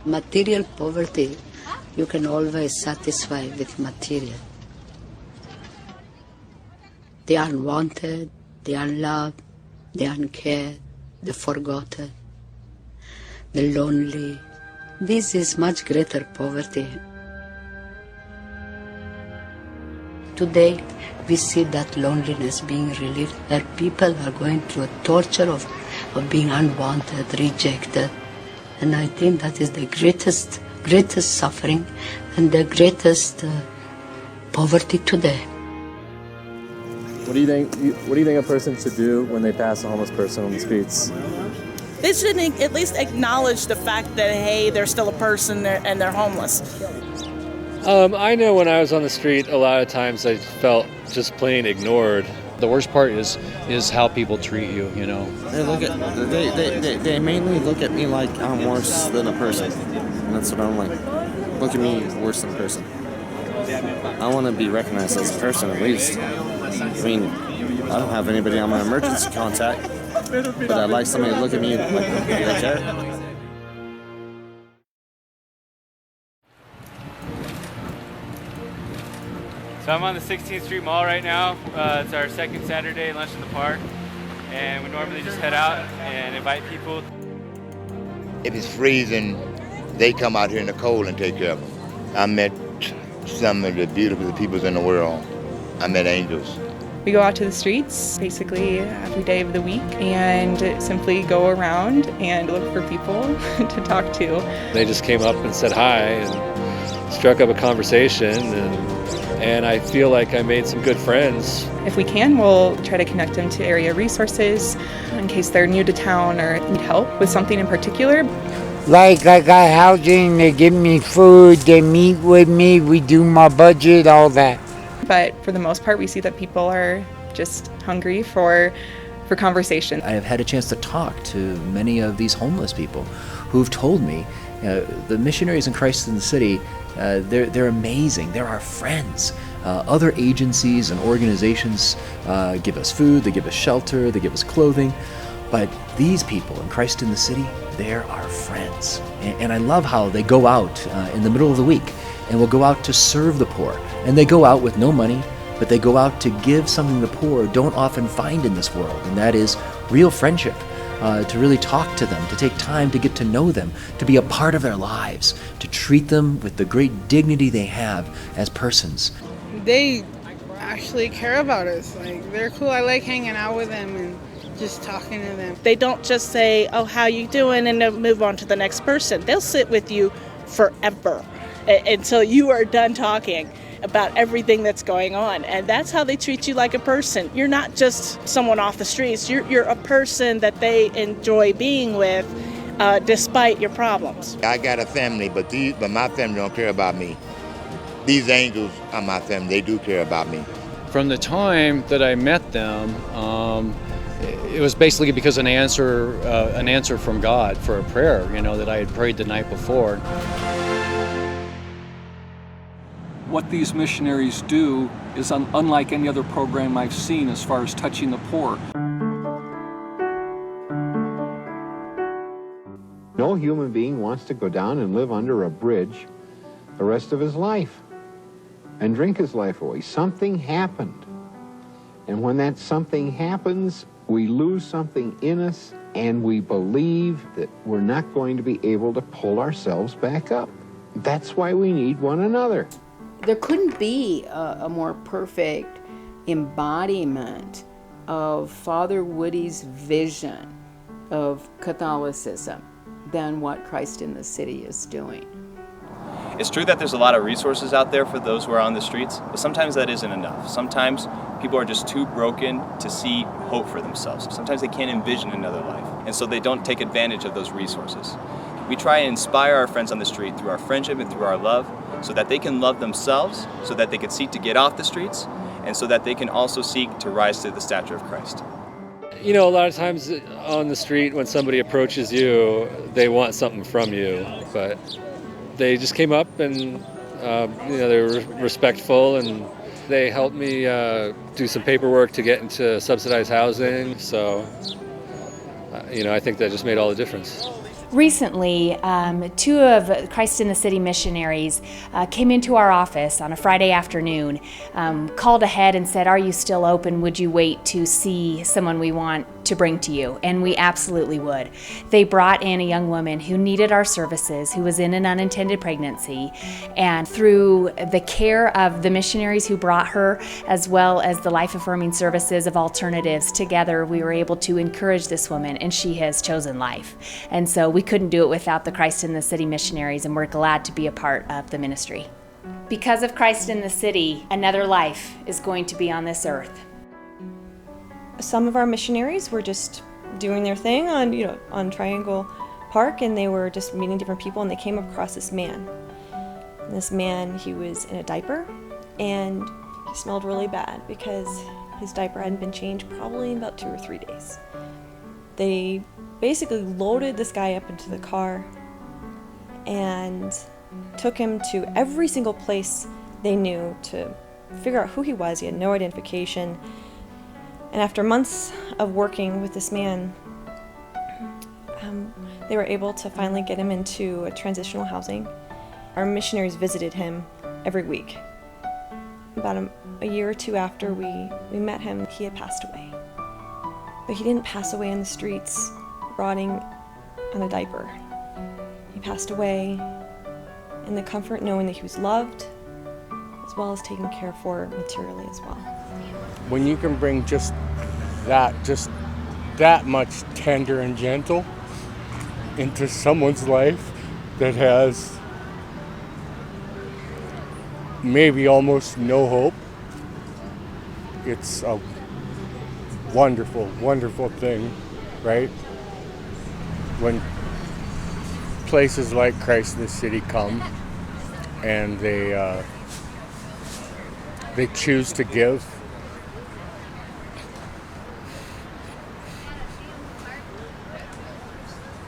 Material poverty, you can always satisfy with material. The unwanted, the unloved, the uncared, the forgotten, the lonely. This is much greater poverty. Today, we see that loneliness being relieved, that people are going through a torture of being unwanted, rejected. And I think that is the greatest suffering and the greatest poverty today. What do you think a person should do when they pass a homeless person on the streets? They should at least acknowledge the fact that, hey, they're still a person and they're homeless. I know when I was on the street, a lot of times I felt just plain ignored. The worst part is how people treat you, you know. They mainly look at me like I'm worse than a person. And that's what I'm like. Look at me worse than a person. I want to be recognized as a person at least. I mean, I don't have anybody on my emergency contact, but I'd like somebody to look at me like they care. So I'm on the 16th Street Mall right now. It's our second Saturday lunch in the park, and we normally just head out and invite people. If it's freezing, they come out here in the cold and take care of them. I met some of the beautiful people in the world. I met angels. We go out to the streets basically every day of the week and simply go around and look for people to talk to. They just came up and said hi and struck up a conversation, and I feel like I made some good friends. If we can, we'll try to connect them to area resources in case they're new to town or need help with something in particular. Like I got housing, they give me food, they meet with me, we do my budget, all that. But for the most part, we see that people are just hungry for conversation. I have had a chance to talk to many of these homeless people who've told me the missionaries in Christ in the City, they're amazing. They're our friends. Other agencies and organizations give us food, they give us shelter, they give us clothing. But these people in Christ in the City, they're our friends. And I love how they go out in the middle of the week and will go out to serve the poor. And they go out with no money, but they go out to give something the poor don't often find in this world, and that is real friendship, to really talk to them, to take time to get to know them, to be a part of their lives, to treat them with the great dignity they have as persons. They actually care about us. Like, they're cool. I like hanging out with them and just talking to them. They don't just say, oh, how you doing, and then move on to the next person. They'll sit with you forever until you are done talking about everything that's going on. And that's how they treat you, like a person. You're not just someone off the streets. You're a person that they enjoy being with, despite your problems. I got a family, but my family don't care about me. These angels are my family. They do care about me. From the time that I met them, it was basically because an answer from God for a prayer, that I had prayed the night before. What these missionaries do is unlike any other program I've seen as far as touching the poor. No human being wants to go down and live under a bridge the rest of his life and drink his life away. Something happened. And when that something happens, we lose something in us and we believe that we're not going to be able to pull ourselves back up. That's why we need one another. There couldn't be a more perfect embodiment of Father Woody's vision of Catholicism than what Christ in the City is doing. It's true that there's a lot of resources out there for those who are on the streets, but sometimes that isn't enough. Sometimes people are just too broken to see hope for themselves. Sometimes they can't envision another life, and so they don't take advantage of those resources. We try and inspire our friends on the street through our friendship and through our love, so that they can love themselves, so that they can seek to get off the streets, and so that they can also seek to rise to the stature of Christ. A lot of times on the street when somebody approaches you, they want something from you, but they just came up and they were respectful, and they helped me do some paperwork to get into subsidized housing. So, I think that just made all the difference. Recently, two of Christ in the City missionaries came into our office on a Friday afternoon, called ahead and said, "Are you still open? Would you wait to see someone we want to bring to you?" And we absolutely would. They brought in a young woman who needed our services, who was in an unintended pregnancy, and through the care of the missionaries who brought her, as well as the life-affirming services of Alternatives, together we were able to encourage this woman, and she has chosen life. And so we couldn't do it without the Christ in the City missionaries, and we're glad to be a part of the ministry. Because of Christ in the City, another life is going to be on this earth. Some of our missionaries were just doing their thing on Triangle Park, and they were just meeting different people, and they came across this man. And this man, he was in a diaper, and he smelled really bad because his diaper hadn't been changed probably in about 2 or 3 days. They basically loaded this guy up into the car and took him to every single place they knew to figure out who he was. He had no identification. And after months of working with this man, they were able to finally get him into a transitional housing. Our missionaries visited him every week. About a year or two after we met him, he had passed away. But he didn't pass away in the streets, rotting on a diaper. He passed away in the comfort knowing that he was loved, as well as taken care for materially as well. When you can bring just that much tender and gentle into someone's life that has maybe almost no hope, it's a wonderful, wonderful thing, right? When places like Christ in the City come and they choose to give.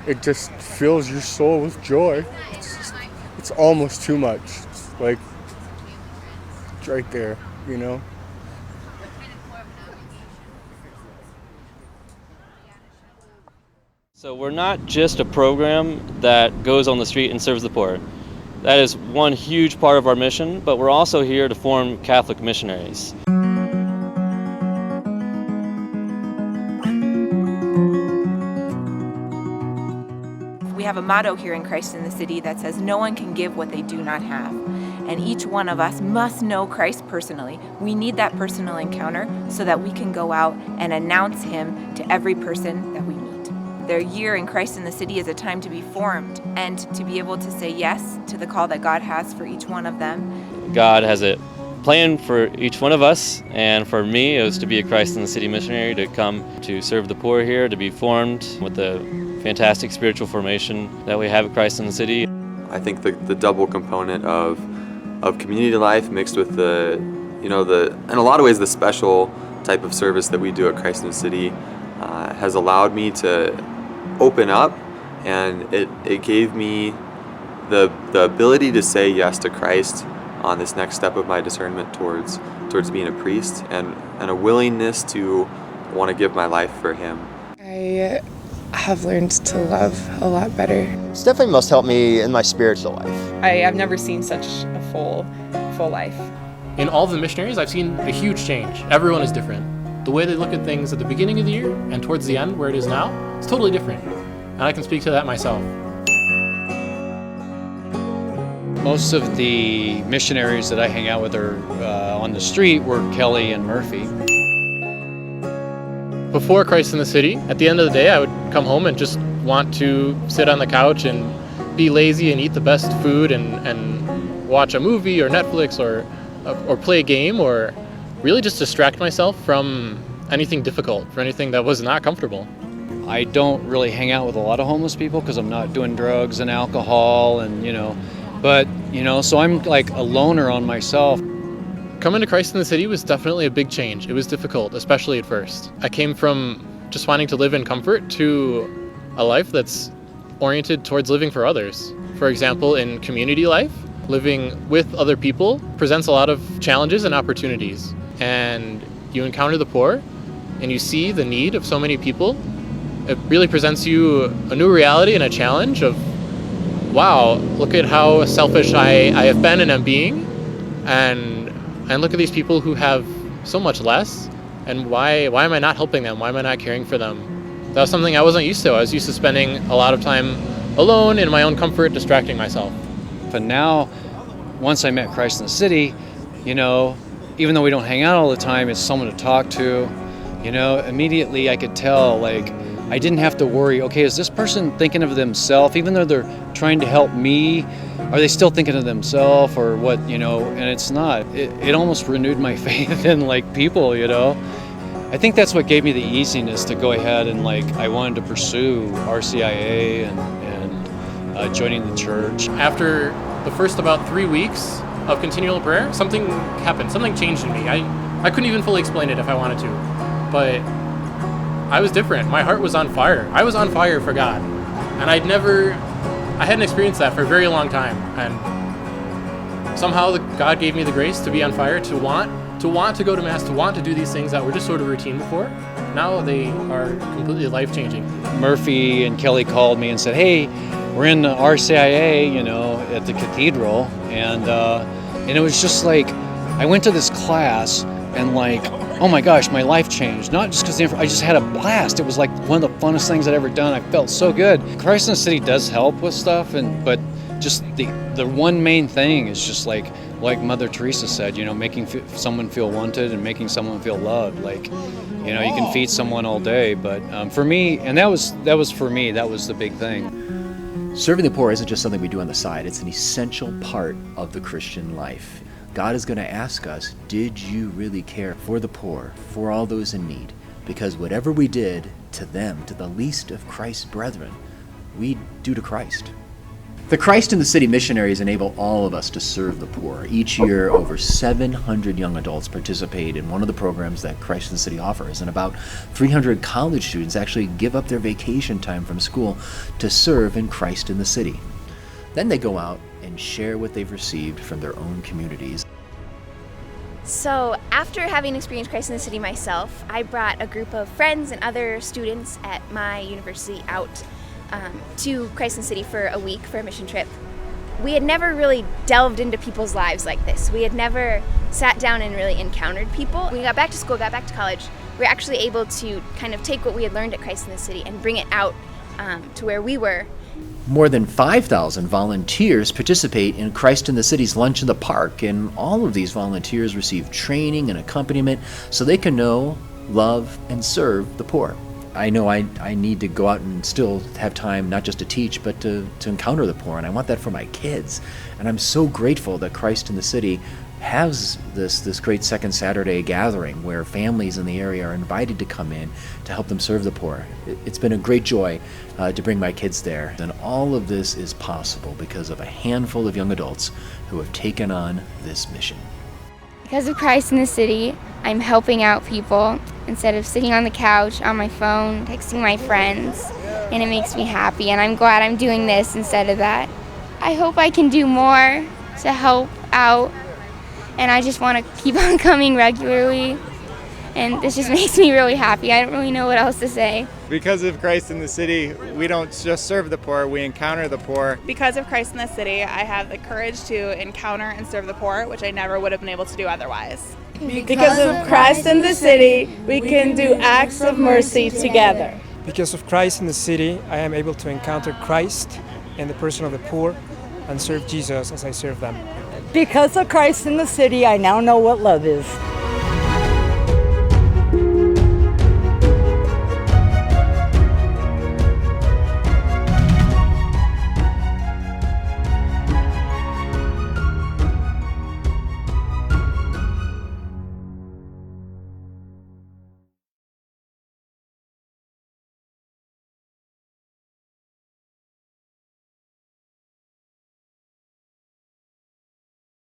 It just fills your soul with joy. It's almost too much. It's like, it's right there, you know? So we're not just a program that goes on the street and serves the poor. That is one huge part of our mission, but we're also here to form Catholic missionaries. We have a motto here in Christ in the City that says, "No one can give what they do not have." And each one of us must know Christ personally. We need that personal encounter so that we can go out and announce Him to every person that we meet. Their year in Christ in the City is a time to be formed and to be able to say yes to the call that God has for each one of them. God has a plan for each one of us, and for me it was to be a Christ in the City missionary, to come to serve the poor here, to be formed with the fantastic spiritual formation that we have at Christ in the City. I think the double component of community life mixed with in a lot of ways the special type of service that we do at Christ in the City has allowed me to open up, and it gave me the ability to say yes to Christ on this next step of my discernment towards being a priest, and a willingness to want to give my life for Him. I have learned to love a lot better. It's definitely most helped me in my spiritual life. I've never seen such a full life. In all of the missionaries, I've seen a huge change. Everyone is different. The way they look at things at the beginning of the year and towards the end, where it is now, it's totally different. And I can speak to that myself. Most of the missionaries that I hang out with are on the street were Kelly and Murphy. Before Christ in the City, at the end of the day, I would come home and just want to sit on the couch and be lazy and eat the best food and watch a movie or Netflix or play a game, or really just distract myself from anything difficult, for anything that was not comfortable. I don't really hang out with a lot of homeless people because I'm not doing drugs and alcohol and, so I'm like a loner on myself. Coming to Christ in the City was definitely a big change. It was difficult, especially at first. I came from just wanting to live in comfort to a life that's oriented towards living for others. For example, in community life, living with other people presents a lot of challenges and opportunities. And you encounter the poor and you see the need of so many people, it really presents you a new reality and a challenge of, wow, look at how selfish I have been and am being, and look at these people who have so much less, and why am I not helping them? Why am I not caring for them? That was something I wasn't used to. I was used to spending a lot of time alone in my own comfort, distracting myself. But now, once I met Christ in the City, you know, even though we don't hang out all the time, it's someone to talk to. You know, immediately I could tell, like, I didn't have to worry, okay, is this person thinking of themselves? Even though they're trying to help me, are they still thinking of themselves or what, you know? And it's not. It almost renewed my faith in, like, people, you know? I think that's what gave me the easiness to go ahead and, like, I wanted to pursue RCIA and joining the church. After the first about 3 weeks of continual prayer, something happened. Something changed in me. I couldn't even fully explain it if I wanted to, but I was different. My heart was on fire. I was on fire for God, and I hadn't experienced that for a very long time. And somehow God gave me the grace to be on fire, to want to go to Mass, to want to do these things that were just sort of routine before. Now they are completely life-changing. Murphy and Kelly called me and said, hey, we're in the RCIA, you know, at the cathedral, and it was just like, I went to this class and, like, oh my gosh, my life changed. Not just because I just had a blast. It was like one of the funnest things I'd ever done. I felt so good. Christ in the City does help with stuff, but just the one main thing is just like Mother Teresa said, you know, making someone feel wanted and making someone feel loved. Like, you know, you can feed someone all day, but for me, and that was for me, that was the big thing. Serving the poor isn't just something we do on the side. It's an essential part of the Christian life. God is going to ask us, did you really care for the poor, for all those in need? Because whatever we did to them, to the least of Christ's brethren, we do to Christ. The Christ in the City missionaries enable all of us to serve the poor. Each year, over 700 young adults participate in one of the programs that Christ in the City offers, and about 300 college students actually give up their vacation time from school to serve in Christ in the City. Then they go out and share what they've received from their own communities. So after having experienced Christ in the City myself, I brought a group of friends and other students at my university out to Christ in the City for a week for a mission trip. We had never really delved into people's lives like this. We had never sat down and really encountered people. When we got back to school, got back to college, we were actually able to kind of take what we had learned at Christ in the City and bring it out to where we were. More than 5,000 volunteers participate in Christ in the City's Lunch in the Park, and all of these volunteers receive training and accompaniment so they can know, love, and serve the poor. I know I need to go out and still have time not just to teach, but to encounter the poor, and I want that for my kids. And I'm so grateful that Christ in the City has this great Second Saturday gathering where families in the area are invited to come in to help them serve the poor. It's been a great joy to bring my kids there, and all of this is possible because of a handful of young adults who have taken on this mission. Because of Christ in the City, I'm helping out people instead of sitting on the couch on my phone, texting my friends, and it makes me happy, and I'm glad I'm doing this instead of that. I hope I can do more to help out, and I just want to keep on coming regularly, and this just makes me really happy. I don't really know what else to say. Because of Christ in the City, we don't just serve the poor, we encounter the poor. Because of Christ in the City, I have the courage to encounter and serve the poor, which I never would have been able to do otherwise. Because of Christ in the City, we can do acts of mercy together. Because of Christ in the City, I am able to encounter Christ in the person of the poor and serve Jesus as I serve them. Because of Christ in the City, I now know what love is.